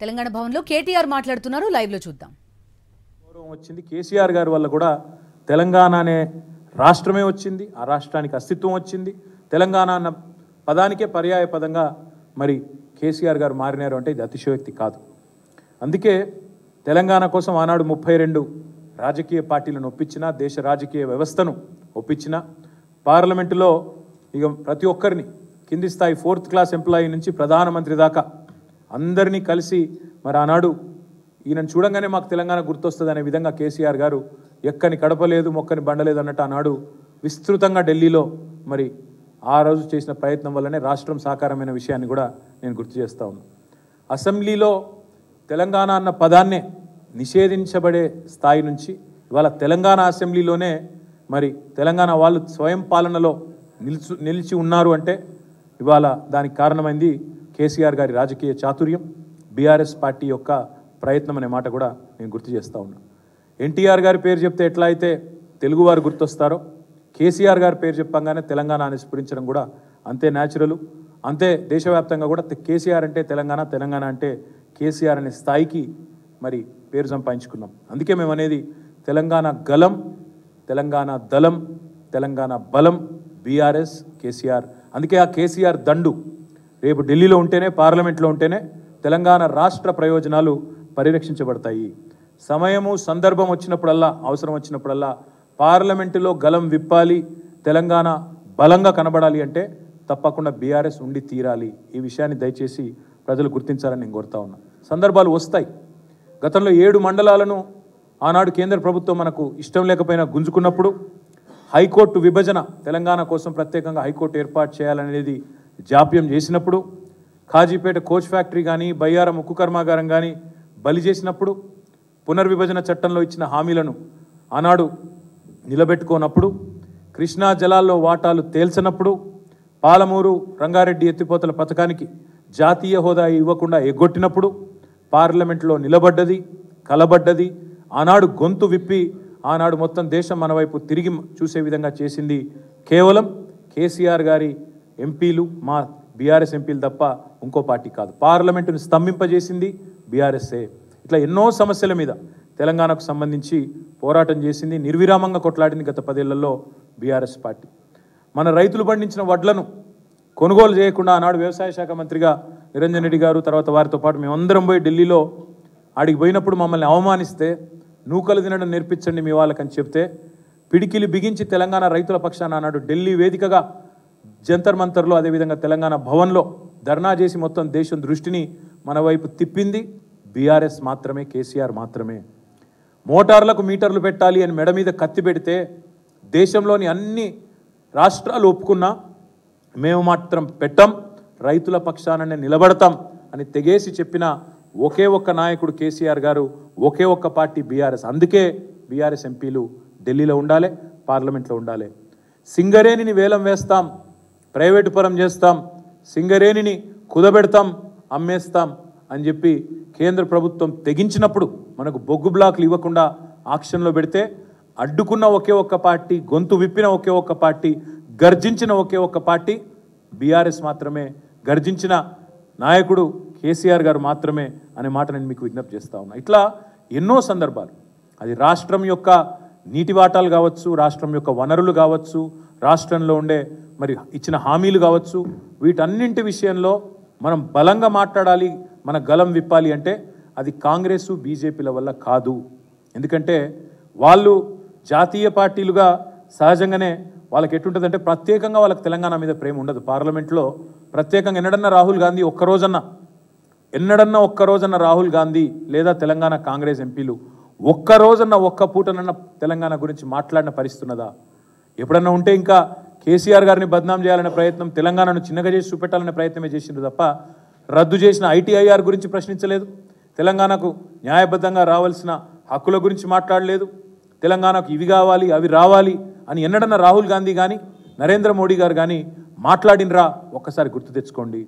తెలంగాణ భవన్లో కేటీఆర్ మాట్లాడుతున్నారు. లైవ్ లో చూద్దాం. గౌరవం వచ్చింది కేసీఆర్ గారి వల్ల కూడా తెలంగాణ అనే రాష్ట్రమే వచ్చింది. ఆ రాష్ట్రానికి అస్తిత్వం వచ్చింది. తెలంగాణ అన్న పదానికే పర్యాయ పదంగా మరి కేసీఆర్ గారు మారినారు అంటే ఇది అతిశయోక్తి కాదు. అందుకే తెలంగాణ కోసం ఆనాడు 32 రాజకీయ పార్టీలను ఒప్పించిన, దేశ రాజకీయ వ్యవస్థను ఒప్పించిన, పార్లమెంటులో ఇక ప్రతి ఒక్కరిని కింది స్థాయి 4th క్లాస్ ఎంప్లాయీ నుంచి ప్రధానమంత్రి దాకా అందరినీ కలిసి మరి ఆనాడు ఈయనను చూడంగానే మాకు తెలంగాణ గుర్తొస్తుంది అనే విధంగా కేసీఆర్ గారు ఎక్కని కడపలేదు మొక్కని బండలేదు అన్నట్టు ఆనాడు విస్తృతంగా ఢిల్లీలో మరి ఆ రోజు చేసిన ప్రయత్నం వల్లనే రాష్ట్రం సాకారమైన విషయాన్ని కూడా నేను గుర్తు చేస్తూ ఉన్నాను. అసెంబ్లీలో తెలంగాణ అన్న పదాన్నే నిషేధించబడే స్థాయి నుంచి ఇవాళ తెలంగాణ అసెంబ్లీలోనే మరి తెలంగాణ వాళ్ళు స్వయం పాలనలో నిలిచి ఉన్నారు అంటే ఇవాళ దానికి కారణమైంది కేసీఆర్ గారి రాజకీయ చాతుర్యం, బీఆర్ఎస్ పార్టీ యొక్క ప్రయత్నం అనే మాట కూడా నేను గుర్తు చేస్తూ ఉన్నా. ఎన్టీఆర్ గారి పేరు చెప్తే ఎట్లా అయితే తెలుగువారు గుర్తొస్తారో కేసీఆర్ గారి పేరు చెప్పంగానే తెలంగాణ అని స్ఫురించడం కూడా అంతే న్యాచురల్. అంతే దేశవ్యాప్తంగా కూడా కేసీఆర్ అంటే తెలంగాణ, తెలంగాణ అంటే కేసీఆర్ అనే స్థాయికి మరి పేరు సంపాదించుకున్నాం. అందుకే మేము అనేది తెలంగాణ గలం, తెలంగాణ దళం, తెలంగాణ బలం, బీఆర్ఎస్ కేసీఆర్. అందుకే ఆ కేసీఆర్ దండు రేపు ఢిల్లీలో ఉంటేనే, పార్లమెంట్లో ఉంటేనే తెలంగాణ రాష్ట్ర ప్రయోజనాలు పరిరక్షించబడతాయి. సమయము సందర్భం వచ్చినప్పుడల్లా, అవసరం వచ్చినప్పుడల్లా పార్లమెంటులో గలం విప్పాలి, తెలంగాణ బలంగా కనబడాలి అంటే తప్పకుండా బీఆర్ఎస్ ఉండి తీరాలి. ఈ విషయాన్ని దయచేసి ప్రజలు గుర్తించాలని నేను కోరుతా ఉన్నా. సందర్భాలు వస్తాయి. గతంలో 7 మండలాలను ఆనాడు కేంద్ర ప్రభుత్వం మనకు ఇష్టం లేకపోయినా గుంజుకున్నప్పుడు, హైకోర్టు విభజన తెలంగాణ కోసం ప్రత్యేకంగా హైకోర్టు ఏర్పాటు చేయాలనేది జాప్యం చేసినప్పుడు, కాజీపేట కోచ్ ఫ్యాక్టరీ కానీ, బయ్యారం ఉక్కు కర్మాగారం కానీ బలి చేసినప్పుడు, పునర్విభజన చట్టంలో ఇచ్చిన హామీలను ఆనాడు నిలబెట్టుకోనప్పుడు, కృష్ణా జలాల్లో వాటాలు తేల్చనప్పుడు, పాలమూరు రంగారెడ్డి ఎత్తిపోతల పథకానికి జాతీయ హోదా ఇవ్వకుండా ఎగ్గొట్టినప్పుడు పార్లమెంట్లో నిలబడ్డది, కలబడ్డది. ఆనాడు గొంతు విప్పి ఆనాడు మొత్తం దేశం మన వైపు తిరిగి చూసే విధంగా చేసింది కేవలం కేసీఆర్ గారి ఎంపీలు, మా బీఆర్ఎస్ ఎంపీలు తప్ప ఇంకో పార్టీ కాదు. పార్లమెంటును స్తంభింపజేసింది బీఆర్ఎస్ఏ. ఇట్లా ఎన్నో సమస్యల మీద తెలంగాణకు సంబంధించి పోరాటం చేసింది, నిర్విరామంగా కొట్లాడింది గత 10 ఏళ్లలో బీఆర్ఎస్ పార్టీ. మన రైతులు పండించిన వడ్లను కొనుగోలు చేయకుండా ఆనాడు వ్యవసాయ శాఖ మంత్రిగా నిరంజన్ రెడ్డి గారు, తర్వాత వారితో పాటు మేమందరం పోయి ఢిల్లీలో ఆడికి పోయినప్పుడు మమ్మల్ని అవమానిస్తే, నూకలు తినడం నేర్పించండి మీ వాళ్ళకని చెప్తే, పిడికిలి బిగించి తెలంగాణ రైతుల పక్షాన ఆనాడు ఢిల్లీ వేదికగా జంతర్ మంతర్లో, అదేవిధంగా తెలంగాణ భవన్లో ధర్నా చేసి మొత్తం దేశం దృష్టిని మన వైపు తిప్పింది బీఆర్ఎస్ మాత్రమే, కేసీఆర్ మాత్రమే. మోటార్లకు మీటర్లు పెట్టాలి అని మెడ మీద కత్తి పెడితే దేశంలోని అన్ని రాష్ట్రాలు ఒప్పుకున్నా మేము మాత్రం పెట్టం, రైతుల పక్షాననే నిలబడతాం అని తెగేసి చెప్పిన ఒకే ఒక్క నాయకుడు కేసీఆర్ గారు, ఒకే ఒక్క పార్టీ బీఆర్ఎస్. అందుకే బీఆర్ఎస్ ఎంపీలు ఢిల్లీలో ఉండాలి, పార్లమెంట్లో ఉండాలి. సింగరేణిని వేలం వేస్తాం, ప్రైవేటు పరం చేస్తాం, సింగరేణిని కుదబెడతాం, అమ్మేస్తాం అని చెప్పి కేంద్ర ప్రభుత్వం తెగించినప్పుడు, మనకు బొగ్గు బ్లాక్లు ఇవ్వకుండా ఆక్షన్లో పెడితే అడ్డుకున్న ఒకే ఒక్క పార్టీ, గొంతు విప్పిన ఒకే ఒక్క పార్టీ, గర్జించిన ఒకే ఒక్క పార్టీ బీఆర్ఎస్ మాత్రమే, గర్జించిన నాయకుడు కేసీఆర్ గారు మాత్రమే అనే మాట నేను మీకు విజ్ఞప్తి చేస్తా ఉన్నా. ఇట్లా ఎన్నో సందర్భాలు, అది రాష్ట్రం యొక్క నీటి వాటాలు కావచ్చు, రాష్ట్రం యొక్క వనరులు కావచ్చు, రాష్ట్రంలో ఉండే మరి ఇచ్చిన హామీలు కావచ్చు, వీటన్నింటి విషయంలో మనం బలంగా మాట్లాడాలి, మన గలం విప్పాలి అంటే అది కాంగ్రెసు బీజేపీల వల్ల కాదు. ఎందుకంటే వాళ్ళు జాతీయ పార్టీలుగా సహజంగానే వాళ్ళకి ఎటుంటుందంటే ప్రత్యేకంగా వాళ్ళకి తెలంగాణ మీద ప్రేమ ఉండదు. పార్లమెంట్లో ప్రత్యేకంగా ఎన్నడన్నా రాహుల్ గాంధీ ఒక్కరోజన్న రాహుల్ గాంధీ లేదా తెలంగాణ కాంగ్రెస్ ఎంపీలు ఒక్క పూటనన్న తెలంగాణ గురించి మాట్లాడిన పరిస్థితి ఉన్నదా? ఎప్పుడన్నా ఉంటే ఇంకా కేసీఆర్ గారిని బద్నాం చేయాలనే ప్రయత్నం, తెలంగాణను చిన్నగా చేసి చూపెట్టాలనే ప్రయత్నమే చేసిండ్రు తప్ప రద్దు చేసిన ITIR గురించి ప్రశ్నించలేదు, తెలంగాణకు న్యాయబద్ధంగా రావాల్సిన హక్కుల గురించి మాట్లాడలేదు, తెలంగాణకు ఇవి కావాలి అవి రావాలి అని ఎన్నడన్నా రాహుల్ గాంధీ కానీ నరేంద్ర మోడీ గారు కానీ మాట్లాడినరా ఒక్కసారి గుర్తు తెచ్చుకోండి.